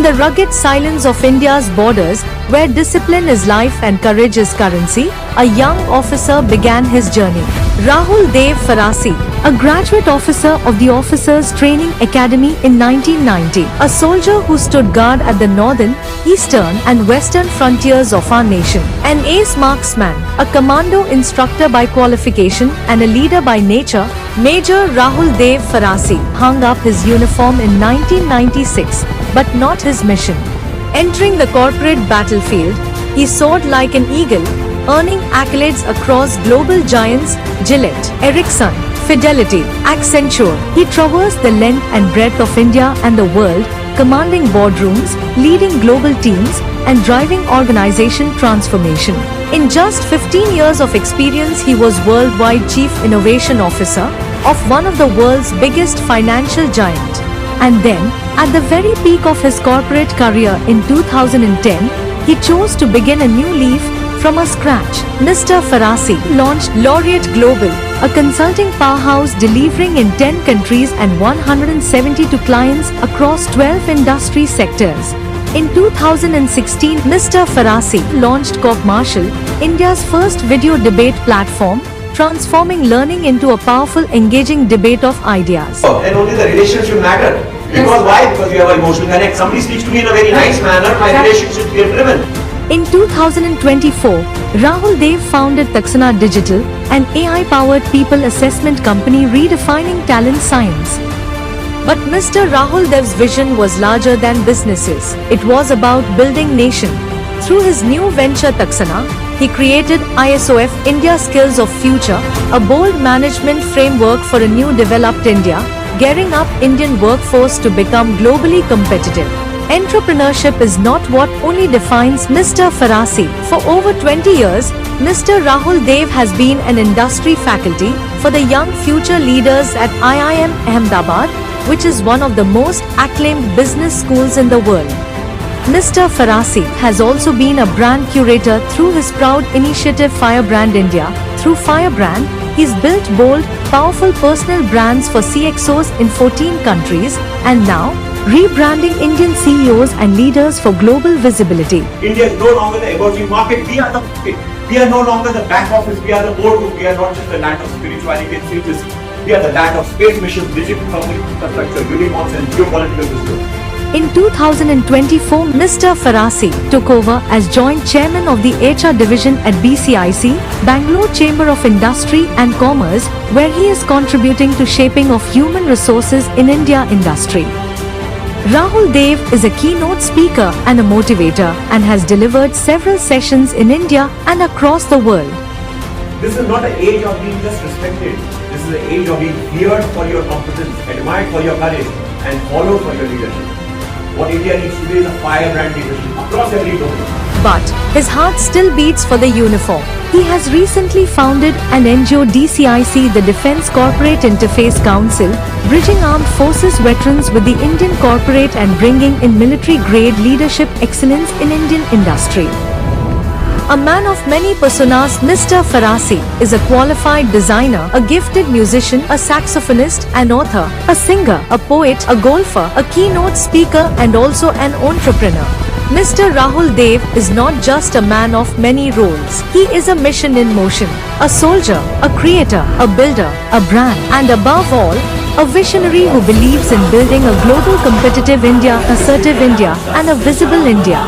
In the rugged silence of India's borders, where discipline is life and courage is currency, a young officer began his journey. Rahul Dev Farasi, a graduate officer of the Officers Training Academy in 1990, a soldier who stood guard at the northern, eastern and western frontiers of our nation, an ace marksman, a commando instructor by qualification and a leader by nature, Major Rahul Dev Farasi hung up his uniform in 1996, but not his mission. Entering the corporate battlefield, he soared like an eagle, earning accolades across global giants Gillette, Ericsson, Fidelity, Accenture. He traversed the length and breadth of India and the world, commanding boardrooms, leading global teams, and driving organization transformation. In just 15 years of experience, he was worldwide Chief Innovation Officer of one of the world's biggest financial giant. And then, at the very peak of his corporate career in 2010, he chose to begin a new leaf from a scratch. Mr. Farasi launched Laureate Global, a consulting powerhouse delivering in 10 countries and 172 clients across 12 industry sectors. In 2016, Mr. Farasi launched Corp Marshall, India's first video debate platform, transforming learning into a powerful, engaging debate of ideas. And only the relationship matter. Because why? Because we have an emotional connect. Somebody speaks to me in a very nice manner, my relationship is driven. In 2024, Rahul Dev founded Taksana Digital, an AI-powered people assessment company redefining talent science. But Mr. Rahul Dev's vision was larger than businesses. It was about building nation. Through his new venture Taksana, he created ISOF India Skills of Future, a bold management framework for a new developed India, gearing up Indian workforce to become globally competitive. Entrepreneurship is not what only defines Mr. Farasi. For over 20 years, Mr. Rahul Dev has been an industry faculty for the young future leaders at IIM Ahmedabad, which is one of the most acclaimed business schools in the world. Mr. Farasi has also been a brand curator through his proud initiative Firebrand India. Through Firebrand, he's built bold, powerful personal brands for CXOs in 14 countries and now rebranding Indian CEOs and leaders for global visibility. India is no longer the emerging market. We are no longer the back office. We are the boardroom. We are not just the land of spirituality and status. We are the land of space missions, digital infrastructure, unicorns and geopolitical wisdom. In 2024, Mr. Farasi took over as Joint Chairman of the HR Division at BCIC, Bangalore Chamber of Industry and Commerce, where he is contributing to shaping of human resources in India industry. Rahul Dev is a keynote speaker and a motivator and has delivered several sessions in India and across the world. This is not an age of being just respected. This is an age of being feared for your competence, admired for your courage, and followed for your leadership. What India needs today is a firebrand leadership across every domain. But his heart still beats for the uniform. He has recently founded an NGO DCIC, the Defence Corporate Interface Council, bridging armed forces veterans with the Indian corporate and bringing in military-grade leadership excellence in Indian industry. A man of many personas, Mr. Farasi is a qualified designer, a gifted musician, a saxophonist, an author, a singer, a poet, a golfer, a keynote speaker and also an entrepreneur. Mr. Rahul Dev is not just a man of many roles. He is a mission in motion, a soldier, a creator, a builder, a brand, and above all, a visionary who believes in building a global competitive India, assertive India, and a visible India.